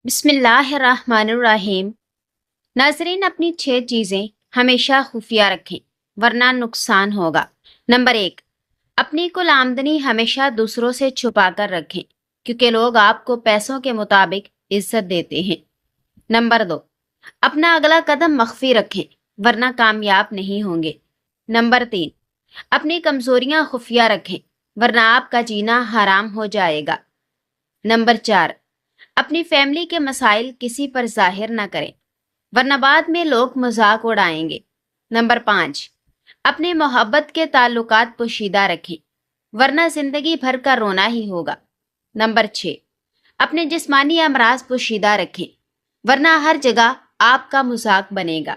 بسم اللہ الرحمن الرحیم۔ ناظرین، اپنی 6 چیزیں ہمیشہ خفیہ رکھیں ورنہ نقصان ہوگا۔ نمبر 1، اپنی کل آمدنی ہمیشہ دوسروں سے چھپا کر رکھیں کیونکہ لوگ آپ کو پیسوں کے مطابق عزت دیتے ہیں۔ نمبر 2، اپنا اگلا قدم مخفی رکھیں ورنہ کامیاب نہیں ہوں گے۔ نمبر 3، اپنی کمزوریاں خفیہ رکھیں ورنہ آپ کا جینا حرام ہو جائے گا۔ نمبر 4، اپنی فیملی کے مسائل کسی پر ظاہر نہ کریں ورنہ بعد میں لوگ مذاق اڑائیں گے۔ نمبر 5، اپنے محبت کے تعلقات پوشیدہ رکھیں ورنہ زندگی بھر کا رونا ہی ہوگا۔ نمبر 6، اپنے جسمانی امراض پوشیدہ رکھیں ورنہ ہر جگہ آپ کا مذاق بنے گا۔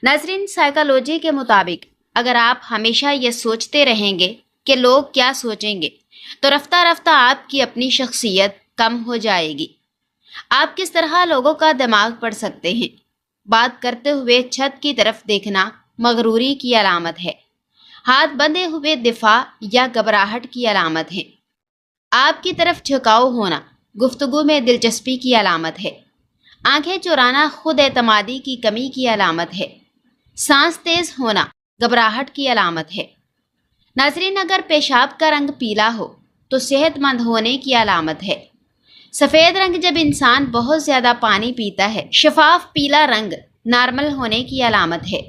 ناظرین، سائیکالوجی کے مطابق اگر آپ ہمیشہ یہ سوچتے رہیں گے کہ لوگ کیا سوچیں گے تو رفتہ رفتہ آپ کی اپنی شخصیت کم ہو جائے گی۔ آپ کس طرح لوگوں کا دماغ پڑھ سکتے ہیں؟ بات کرتے ہوئے چھت کی طرف دیکھنا مغروری کی علامت ہے۔ ہاتھ بندھے ہوئے دفاع یا گھبراہٹ کی علامت ہے۔ آپ کی طرف جھکاؤ ہونا گفتگو میں دلچسپی کی علامت ہے۔ آنکھیں چرانا خود اعتمادی کی کمی کی علامت ہے۔ سانس تیز ہونا گھبراہٹ کی علامت ہے۔ ناظرین، اگر پیشاب کا رنگ پیلا ہو تو صحت مند ہونے کی علامت ہے۔ سفید رنگ جب انسان بہت زیادہ پانی پیتا ہے، شفاف پیلا رنگ نارمل ہونے کی علامت ہے۔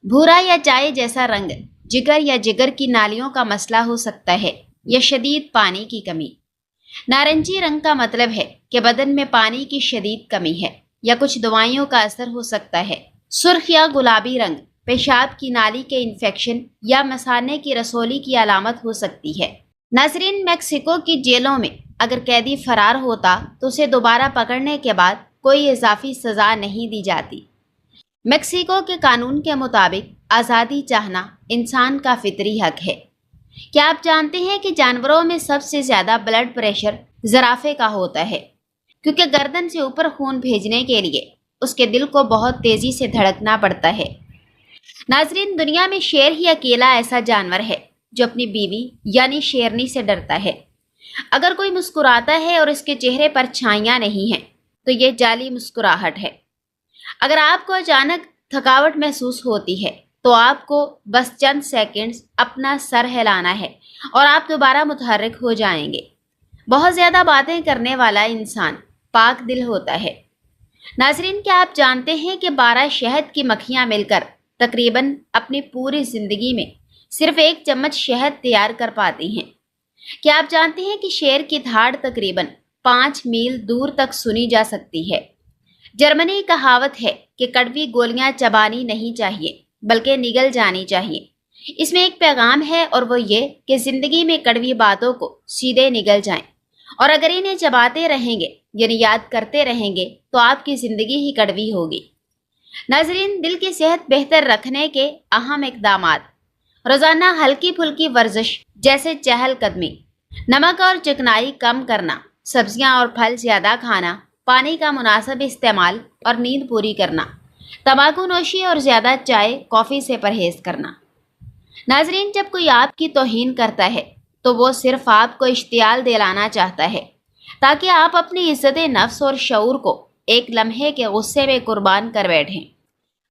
بھورا یا چائے جیسا رنگ جگر یا جگر کی نالیوں کا مسئلہ ہو سکتا ہے یا شدید پانی کی کمی۔ نارنجی رنگ کا مطلب ہے کہ بدن میں پانی کی شدید کمی ہے یا کچھ دوائیوں کا اثر ہو سکتا ہے۔ سرخ یا گلابی رنگ پیشاب کی نالی کے انفیکشن یا مثانے کی رسولی کی علامت ہو سکتی ہے۔ ناظرین، میکسیکو کی جیلوں میں اگر قیدی فرار ہوتا تو اسے دوبارہ پکڑنے کے بعد کوئی اضافی سزا نہیں دی جاتی۔ میکسیکو کے قانون کے مطابق آزادی چاہنا انسان کا فطری حق ہے۔ کیا آپ جانتے ہیں کہ جانوروں میں سب سے زیادہ بلڈ پریشر زرافے کا ہوتا ہے کیونکہ گردن سے اوپر خون بھیجنے کے لیے اس کے دل کو بہت تیزی سے دھڑکنا پڑتا ہے۔ ناظرین، دنیا میں شیر ہی اکیلا ایسا جانور ہے جو اپنی بیوی یعنی شیرنی سے ڈرتا ہے۔ اگر کوئی مسکراتا ہے اور اس کے چہرے پر چھائیاں نہیں ہیں تو یہ جعلی مسکراہٹ ہے۔ اگر آپ کو اچانک تھکاوٹ محسوس ہوتی ہے تو آپ کو بس چند سیکنڈز اپنا سر ہلانا ہے اور آپ دوبارہ متحرک ہو جائیں گے۔ بہت زیادہ باتیں کرنے والا انسان پاک دل ہوتا ہے۔ ناظرین، کیا آپ جانتے ہیں کہ 12 شہد کی مکھیاں مل کر تقریباً اپنی پوری زندگی میں صرف 1 چمچ شہد تیار کر پاتی ہیں؟ کیا آپ جانتے ہیں کہ شیر کی دھاڑ تقریباً 5 میل دور تک سنی جا سکتی ہے؟ جرمنی کہاوت ہے کہ کڑوی گولیاں چبانی نہیں چاہیے بلکہ نگل جانی چاہیے۔ اس میں ایک پیغام ہے اور وہ یہ کہ زندگی میں کڑوی باتوں کو سیدھے نگل جائیں اور اگر انہیں چباتے رہیں گے یعنی یاد کرتے رہیں گے تو آپ کی زندگی ہی کڑوی ہوگی۔ ناظرین، دل کی صحت بہتر رکھنے کے اہم اقدامات: روزانہ ہلکی پھلکی ورزش جیسے چہل قدمی، نمک اور چکنائی کم کرنا، سبزیاں اور پھل زیادہ کھانا، پانی کا مناسب استعمال اور نیند پوری کرنا، تمباکو نوشی اور زیادہ چائے کافی سے پرہیز کرنا۔ ناظرین، جب کوئی آپ کی توہین کرتا ہے تو وہ صرف آپ کو اشتعال دلانا چاہتا ہے تاکہ آپ اپنی عزت نفس اور شعور کو ایک لمحے کے غصے میں قربان کر بیٹھیں۔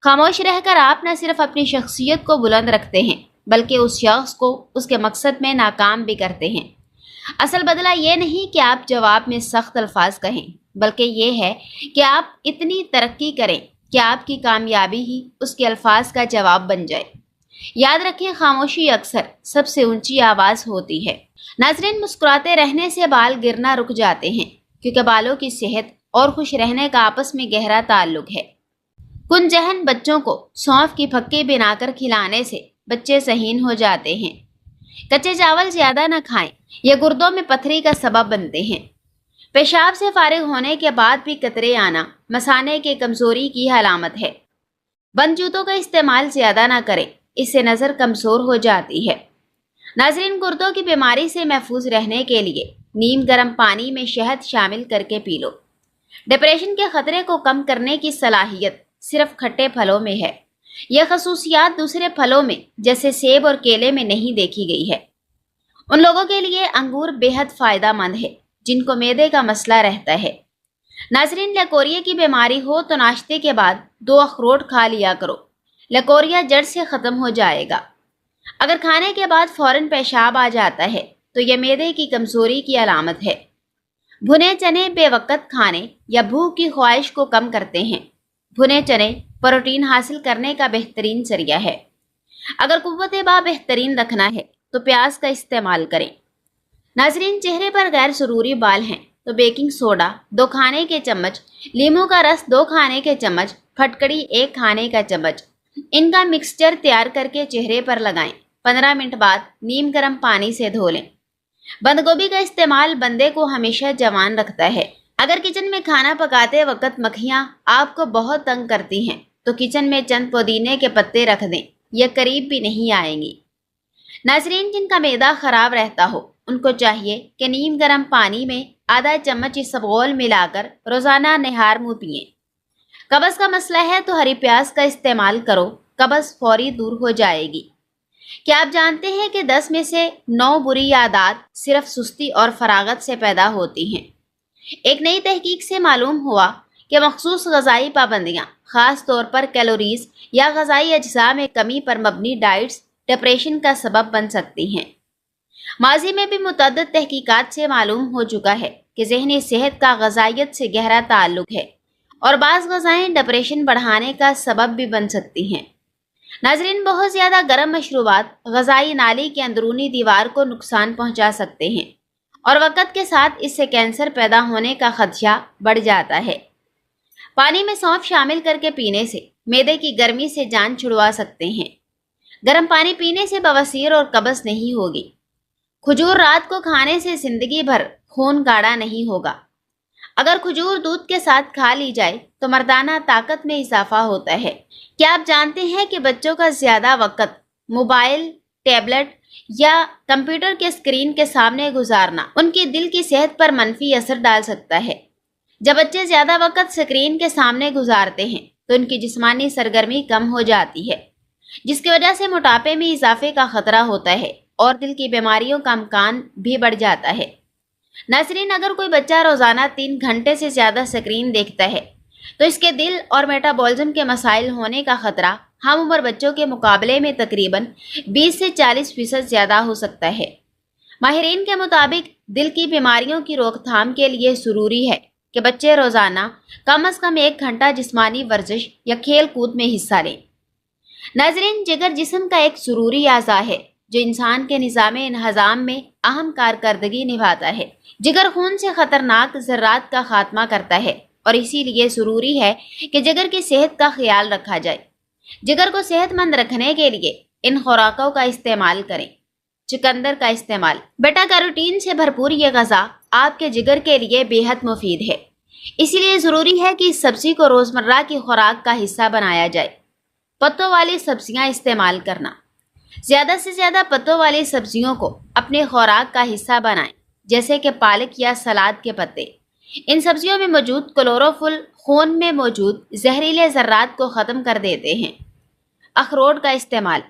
خاموش رہ کر آپ نہ صرف اپنی شخصیت کو بلند رکھتے ہیں بلکہ اس شخص کو اس کے مقصد میں ناکام بھی کرتے ہیں۔ اصل بدلہ یہ نہیں کہ آپ جواب میں سخت الفاظ کہیں بلکہ یہ ہے کہ آپ اتنی ترقی کریں کہ آپ کی کامیابی ہی اس کے الفاظ کا جواب بن جائے۔ یاد رکھیں، خاموشی اکثر سب سے اونچی آواز ہوتی ہے۔ ناظرین، مسکراتے رہنے سے بال گرنا رک جاتے ہیں کیونکہ بالوں کی صحت اور خوش رہنے کا آپس میں گہرا تعلق ہے۔ کن ذہن بچوں کو سونف کی پھکی بنا کر کھلانے سے بچے ذہین ہو جاتے ہیں۔ کچے چاول زیادہ نہ کھائیں، یہ گردوں میں پتھری کا سبب بنتے ہیں۔ پیشاب سے فارغ ہونے کے بعد بھی قطرے آنا مثانے کی کمزوری کی علامت ہے۔ بند جوتوں کا استعمال زیادہ نہ کریں، اس سے نظر کمزور ہو جاتی ہے۔ ناظرین، گردوں کی بیماری سے محفوظ رہنے کے لیے نیم گرم پانی میں شہد شامل کر کے پی لو۔ ڈپریشن کے خطرے کو کم کرنے کی صلاحیت صرف کھٹے پھلوں میں ہے۔ یہ خصوصیات دوسرے پھلوں میں جیسے سیب اور کیلے میں نہیں دیکھی گئی ہے۔ ان لوگوں کے لیے انگور بے حد فائدہ مند ہے جن کو معدے کا مسئلہ رہتا ہے۔ ناظرین، لیکوریا کی بیماری ہو تو ناشتے کے بعد 2 اخروٹ کھا لیا کرو، لیکوریا جڑ سے ختم ہو جائے گا۔ اگر کھانے کے بعد فوراً پیشاب آ جاتا ہے تو یہ معدے کی کمزوری کی علامت ہے۔ بھنے چنے بے وقت کھانے یا بھوک کی خواہش کو کم کرتے ہیں۔ بھنے چنے پروٹین حاصل کرنے کا بہترین ذریعہ ہے۔ اگر قوت باہ بہترین رکھنا ہے تو پیاز کا استعمال کریں۔ ناظرین، چہرے پر غیر ضروری بال ہیں تو بیکنگ سوڈا 2 کھانے کے چمچ، لیموں کا رس 2 کھانے کے چمچ، پھٹکڑی 1 کھانے کا چمچ، ان کا مکسچر تیار کر کے چہرے پر لگائیں۔ 15 منٹ بعد نیم گرم پانی سے دھو لیں۔ بند گوبھی کا استعمال بندے کو ہمیشہ جوان رکھتا ہے۔ اگر کچن میں کھانا پکاتے وقت مکھیاں آپ کو بہت تنگ کرتی ہیں تو کچن میں چند پودینے کے پتے رکھ دیں، یہ قریب بھی نہیں آئیں گی۔ ناظرین، جن کا معدہ خراب رہتا ہو ان کو چاہیے کہ نیم گرم پانی میں آدھا چمچ اسبغول ملا کر روزانہ نہار منہ پئیں۔ قبض کا مسئلہ ہے تو ہری پیاز کا استعمال کرو، قبض فوری دور ہو جائے گی۔ کیا آپ جانتے ہیں کہ 10 میں سے 9 بری عادات صرف سستی اور فراغت سے پیدا ہوتی ہیں؟ ایک نئی تحقیق سے معلوم ہوا کہ مخصوص غذائی پابندیاں، خاص طور پر کیلوریز یا غذائی اجزاء میں کمی پر مبنی ڈائٹس ڈپریشن کا سبب بن سکتی ہیں۔ ماضی میں بھی متعدد تحقیقات سے معلوم ہو چکا ہے کہ ذہنی صحت کا غذائیت سے گہرا تعلق ہے اور بعض غذائیں ڈپریشن بڑھانے کا سبب بھی بن سکتی ہیں۔ ناظرین، بہت زیادہ گرم مشروبات غذائی نالی کی اندرونی دیوار کو نقصان پہنچا سکتے ہیں اور وقت کے ساتھ اس سے کینسر پیدا ہونے کا خدشہ بڑھ جاتا ہے۔ پانی میں سونف شامل کر کے پینے سے معدے کی گرمی سے جان چھڑوا سکتے ہیں۔ گرم پانی پینے سے بواسیر اور قبض نہیں ہوگی۔ کھجور رات کو کھانے سے زندگی بھر خون گاڑھا نہیں ہوگا۔ اگر کھجور دودھ کے ساتھ کھا لی جائے تو مردانہ طاقت میں اضافہ ہوتا ہے۔ کیا آپ جانتے ہیں کہ بچوں کا زیادہ وقت موبائل، ٹیبلٹ یا کمپیوٹر کے اسکرین کے سامنے گزارنا ان کی دل کی صحت پر منفی اثر ڈال سکتا ہے؟ جب بچے زیادہ وقت اسکرین کے سامنے گزارتے ہیں تو ان کی جسمانی سرگرمی کم ہو جاتی ہے، جس کی وجہ سے موٹاپے میں اضافے کا خطرہ ہوتا ہے اور دل کی بیماریوں کا امکان بھی بڑھ جاتا ہے۔ ناظرین، اگر کوئی بچہ روزانہ 3 گھنٹے سے زیادہ اسکرین دیکھتا ہے تو اس کے دل اور میٹابولزم کے مسائل ہونے کا خطرہ ہم عمر بچوں کے مقابلے میں تقریباً 20 سے 40% زیادہ ہو سکتا ہے۔ ماہرین کے مطابق دل کی بیماریوں کی روک تھام کے لیے ضروری ہے کہ بچے روزانہ کم از کم 1 گھنٹہ جسمانی ورزش یا کھیل کود میں حصہ لیں۔ ناظرین، جگر جسم کا ایک ضروری اعضاء ہے جو انسان کے نظام انہضام میں اہم کارکردگی نبھاتا ہے۔ جگر خون سے خطرناک ذرات کا خاتمہ کرتا ہے اور اسی لیے ضروری ہے کہ جگر کی صحت کا خیال رکھا جائے۔ جگر کو صحت مند رکھنے کے لیے ان خوراکوں کا استعمال کریں۔ چقندر کا استعمال۔ بیٹا کیروٹین سے بھرپور یہ غذا آپ کے جگر کے لیے بے حد مفید ہے، اسی لیے ضروری ہے کہ اس سبزی کو روزمرہ کی خوراک کا حصہ بنایا جائے۔ پتوں والی سبزیاں استعمال کرنا۔ زیادہ سے زیادہ پتوں والی سبزیوں کو اپنے خوراک کا حصہ بنائیں، جیسے کہ پالک یا سلاد کے پتے۔ ان سبزیوں میں موجود کلوروفل خون میں موجود زہریلے ذرات کو ختم کر دیتے ہیں۔ اخروٹ کا استعمال۔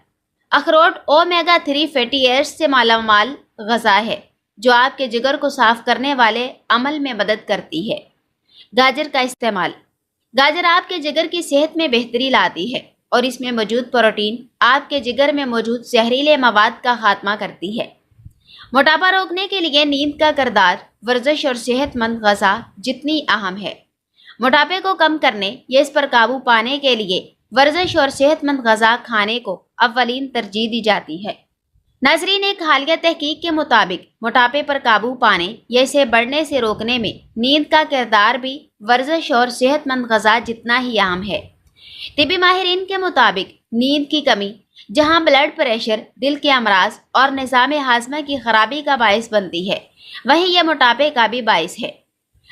اخروٹ اومیگا 3 فیٹی ایسڈ سے مالا مال غذا ہے جو آپ کے جگر کو صاف کرنے والے عمل میں مدد کرتی ہے۔ گاجر کا استعمال۔ گاجر آپ کے جگر کی صحت میں بہتری لاتی ہے اور اس میں موجود پروٹین آپ کے جگر میں موجود زہریلے مواد کا خاتمہ کرتی ہے۔ موٹاپا روکنے کے لیے نیند کا کردار ورزش اور صحت مند غذا جتنی اہم ہے۔ موٹاپے کو کم کرنے یا اس پر قابو پانے کے لیے ورزش اور صحت مند غذا کھانے کو اولین ترجیح دی جاتی ہے۔ ناظرین، ایک حالیہ تحقیق کے مطابق موٹاپے پر قابو پانے یا اسے بڑھنے سے روکنے میں نیند کا کردار بھی ورزش اور صحت مند غذا جتنا ہی اہم ہے۔ طبی ماہرین کے مطابق نیند کی کمی جہاں بلڈ پریشر، دل کے امراض اور نظام ہاضمہ کی خرابی کا باعث بنتی ہے، وہیں یہ موٹاپے کا بھی باعث ہے۔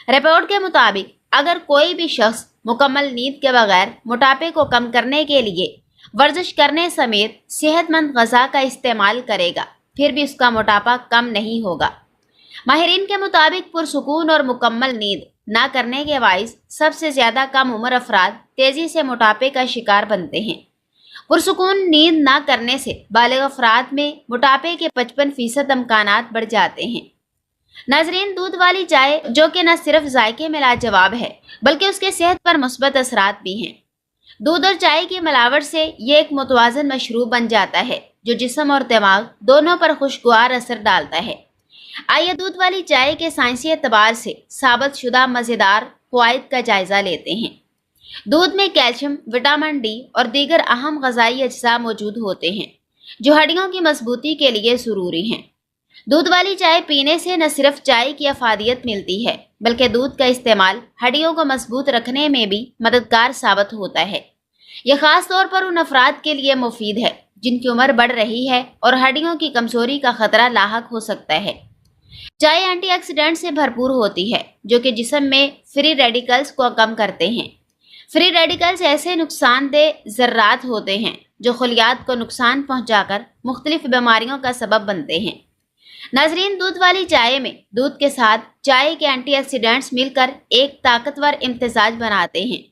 رپورٹ کے مطابق اگر کوئی بھی شخص مکمل نیند کے بغیر موٹاپے کو کم کرنے کے لیے ورزش کرنے سمیت صحت مند غذا کا استعمال کرے گا، پھر بھی اس کا موٹاپا کم نہیں ہوگا۔ ماہرین کے مطابق پرسکون اور مکمل نیند نہ کرنے کے باعث سب سے زیادہ کم عمر افراد تیزی سے موٹاپے کا شکار بنتے ہیں۔ پرسکون نیند نہ کرنے سے بالغ افراد میں موٹاپے کے 55% امکانات بڑھ جاتے ہیں۔ ناظرین، دودھ والی چائے جو کہ نہ صرف ذائقے میں لاجواب ہے بلکہ اس کے صحت پر مثبت اثرات بھی ہیں۔ دودھ اور چائے کی ملاوٹ سے یہ ایک متوازن مشروب بن جاتا ہے جو جسم اور دماغ دونوں پر خوشگوار اثر ڈالتا ہے۔ آئیے دودھ والی چائے کے سائنسی اعتبار سے ثابت شدہ مزیدار فوائد کا جائزہ لیتے ہیں۔ دودھ میں کیلشیم، وٹامن ڈی اور دیگر اہم غذائی اجزاء موجود ہوتے ہیں جو ہڈیوں کی مضبوطی کے لیے ضروری ہیں۔ دودھ والی چائے پینے سے نہ صرف چائے کی افادیت ملتی ہے بلکہ دودھ کا استعمال ہڈیوں کو مضبوط رکھنے میں بھی مددگار ثابت ہوتا ہے۔ یہ خاص طور پر ان افراد کے لیے مفید ہے جن کی عمر بڑھ رہی ہے اور ہڈیوں کی کمزوری کا خطرہ لاحق ہو سکتا ہے۔ چائے اینٹی آکسیڈنٹ سے بھرپور ہوتی ہے جو کہ جسم میں فری ریڈیکلز کو کم کرتے ہیں۔ فری ریڈیکلز ایسے نقصان دہ ذرات ہوتے ہیں جو خلیات کو نقصان پہنچا کر مختلف بیماریوں کا سبب بنتے ہیں۔ ناظرین، دودھ والی چائے میں دودھ کے ساتھ چائے کے اینٹی آکسیڈنٹس مل کر ایک طاقتور امتزاج بناتے ہیں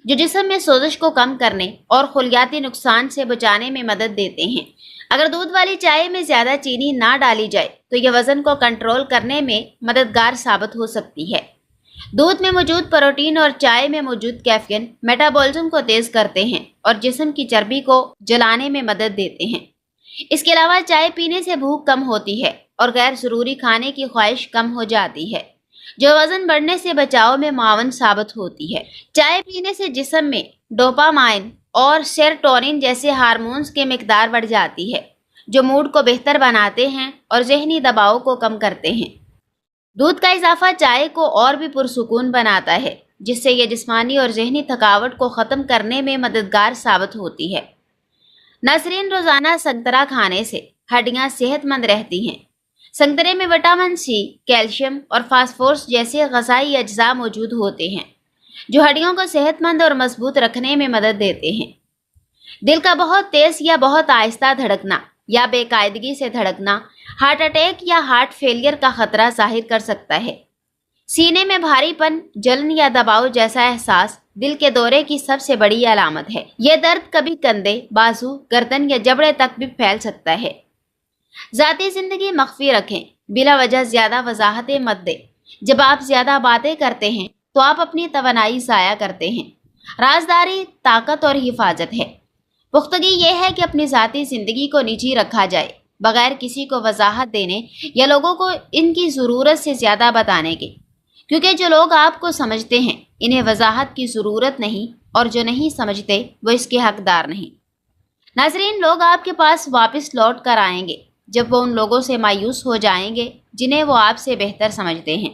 جو جسم میں سوزش کو کم کرنے اور خلیاتی نقصان سے بچانے میں مدد دیتے ہیں۔ اگر دودھ والی چائے میں زیادہ چینی نہ ڈالی جائے تو یہ وزن کو کنٹرول کرنے میں مددگار ثابت ہو سکتی ہے۔ دودھ میں موجود پروٹین اور چائے میں موجود کیفین میٹابولزم کو تیز کرتے ہیں اور جسم کی چربی کو جلانے میں مدد دیتے ہیں۔ اس کے علاوہ چائے پینے سے بھوک کم ہوتی ہے اور غیر ضروری کھانے کی خواہش کم ہو جاتی ہے جو وزن بڑھنے سے بچاؤ میں معاون ثابت ہوتی ہے۔ چائے پینے سے جسم میں ڈوپامائن اور سیروٹونن جیسے ہارمونز کی مقدار بڑھ جاتی ہے جو موڈ کو بہتر بناتے ہیں اور ذہنی دباؤ کو کم کرتے ہیں۔ دودھ کا اضافہ چائے کو اور بھی پرسکون بناتا ہے جس سے یہ جسمانی اور ذہنی تھکاوٹ کو ختم کرنے میں مددگار ثابت ہوتی ہے۔ ناظرین، روزانہ سنترا کھانے سے ہڈیاں صحت مند رہتی ہیں۔ سنترے میں وٹامن سی، کیلشیم اور فاسفورس جیسے غذائی اجزاء موجود ہوتے ہیں جو ہڈیوں کو صحت مند اور مضبوط رکھنے میں مدد دیتے ہیں۔ دل کا بہت تیز یا بہت آہستہ دھڑکنا یا بے قاعدگی سے دھڑکنا ہارٹ اٹیک یا ہارٹ فیلئر کا خطرہ ظاہر کر سکتا ہے۔ سینے میں بھاری پن، جلن یا دباؤ جیسا احساس دل کے دورے کی سب سے بڑی علامت ہے۔ یہ درد کبھی کندھے، بازو، گردن یا جبڑے تک بھی پھیل سکتا ہے۔ ذاتی زندگی مخفی رکھیں، بلا وجہ زیادہ وضاحتیں مت دیں۔ جب آپ زیادہ باتیں کرتے ہیں تو آپ اپنی توانائی ضائع کرتے ہیں۔ رازداری طاقت اور حفاظت ہے۔ پختگی یہ ہے کہ اپنی ذاتی زندگی کو نجی رکھا جائے بغیر کسی کو وضاحت دینے یا لوگوں کو ان کی ضرورت سے زیادہ بتانے کے، کیونکہ جو لوگ آپ کو سمجھتے ہیں انہیں وضاحت کی ضرورت نہیں اور جو نہیں سمجھتے وہ اس کے حقدار نہیں۔ ناظرین، لوگ آپ کے پاس واپس لوٹ کر آئیں گے جب وہ ان لوگوں سے مایوس ہو جائیں گے جنہیں وہ آپ سے بہتر سمجھتے ہیں،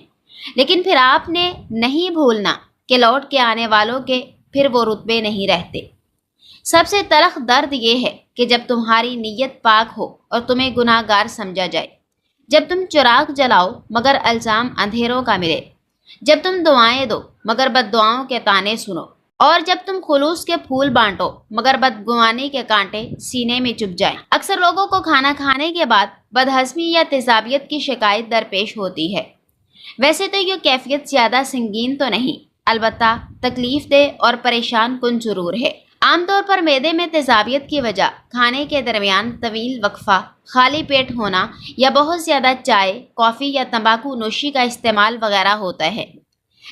لیکن پھر آپ نے نہیں بھولنا کہ لوٹ کے آنے والوں کے پھر وہ رتبے نہیں رہتے۔ سب سے تلخ درد یہ ہے کہ جب تمہاری نیت پاک ہو اور تمہیں گناہ گار سمجھا جائے، جب تم چراغ جلاؤ مگر الزام اندھیروں کا ملے، جب تم دعائیں دو مگر بد دعاؤں کے طعنے سنو، اور جب تم خلوص کے پھول بانٹو مگر بدگمانی کے کانٹے سینے میں چبھ جائیں۔ اکثر لوگوں کو کھانا کھانے کے بعد بدہضمی یا تیزابیت کی شکایت درپیش ہوتی ہے۔ ویسے تو یہ کیفیت زیادہ سنگین تو نہیں، البتہ تکلیف دہ اور پریشان کن ضرور ہے۔ عام طور پر معدے میں تیزابیت کی وجہ کھانے کے درمیان طویل وقفہ، خالی پیٹ ہونا یا بہت زیادہ چائے، کافی یا تمباکو نوشی کا استعمال وغیرہ ہوتا ہے۔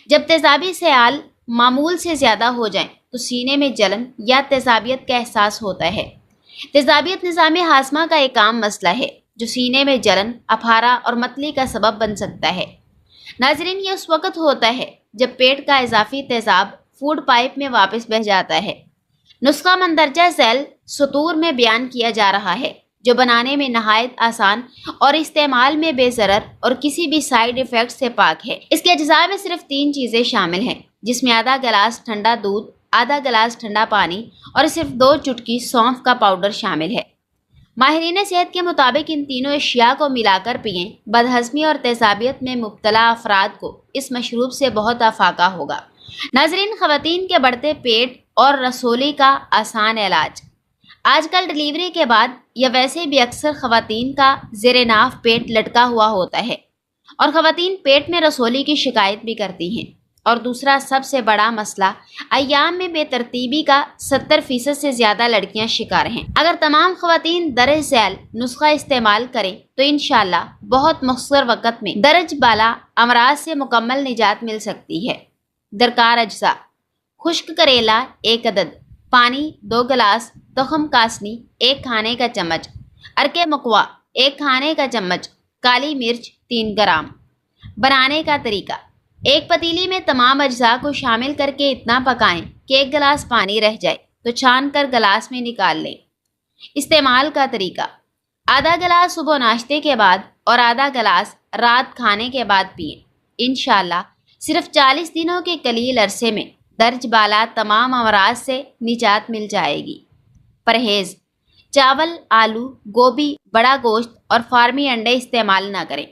جب تیزابی سیال معمول سے زیادہ ہو جائیں تو سینے میں جلن یا تیزابیت کا احساس ہوتا ہے۔ تیزابیت نظام ہاضمہ کا ایک عام مسئلہ ہے جو سینے میں جلن، اپھارا اور متلی کا سبب بن سکتا ہے۔ ناظرین، یہ اس وقت ہوتا ہے جب پیٹ کا اضافی تیزاب فوڈ پائپ میں واپس بہہ جاتا ہے۔ نسخہ مندرجہ ذیل سطور میں بیان کیا جا رہا ہے جو بنانے میں نہایت آسان اور استعمال میں بے ضرر اور کسی بھی سائیڈ ایفیکٹ سے پاک ہے۔ اس کے اجزاء میں صرف 3 چیزیں شامل ہیں جس میں آدھا گلاس ٹھنڈا دودھ، آدھا گلاس ٹھنڈا پانی اور صرف 2 چٹکی سونف کا پاؤڈر شامل ہے۔ ماہرین صحت کے مطابق ان تینوں اشیاء کو ملا کر پئیں، بدہضمی اور تیزابیت میں مبتلا افراد کو اس مشروب سے بہت افاقہ ہوگا۔ ناظرین، خواتین کے بڑھتے پیٹ اور رسولی کا آسان علاج۔ آج کل ڈیلیوری کے بعد یا ویسے بھی اکثر خواتین کا زیر ناف پیٹ لٹکا ہوا ہوتا ہے اور خواتین پیٹ میں رسولی کی شکایت بھی کرتی ہیں۔ اور دوسرا سب سے بڑا مسئلہ ایام میں بے ترتیبی کا 70% سے زیادہ لڑکیاں شکار ہیں۔ اگر تمام خواتین درج ذیل نسخہ استعمال کریں تو انشاءاللہ بہت مختصر وقت میں درج بالا امراض سے مکمل نجات مل سکتی ہے۔ درکار اجزاء: خشک کریلا 1 عدد، پانی 2 گلاس، تخم کاسنی 1 کھانے کا چمچ، ارک مکوا 1 کھانے کا چمچ، کالی مرچ 3 گرام۔ بنانے کا طریقہ: ایک پتیلی میں تمام اجزاء کو شامل کر کے اتنا پکائیں کہ 1 گلاس پانی رہ جائے تو چھان کر گلاس میں نکال لیں۔ استعمال کا طریقہ: آدھا گلاس صبح ناشتے کے بعد اور آدھا گلاس رات کھانے کے بعد پئیں۔ انشاءاللہ صرف 40 دنوں کے قلیل عرصے میں درج بالا تمام امراض سے نجات مل جائے گی۔ پرہیز: چاول، آلو، گوبھی، بڑا گوشت اور فارمی انڈے استعمال نہ کریں۔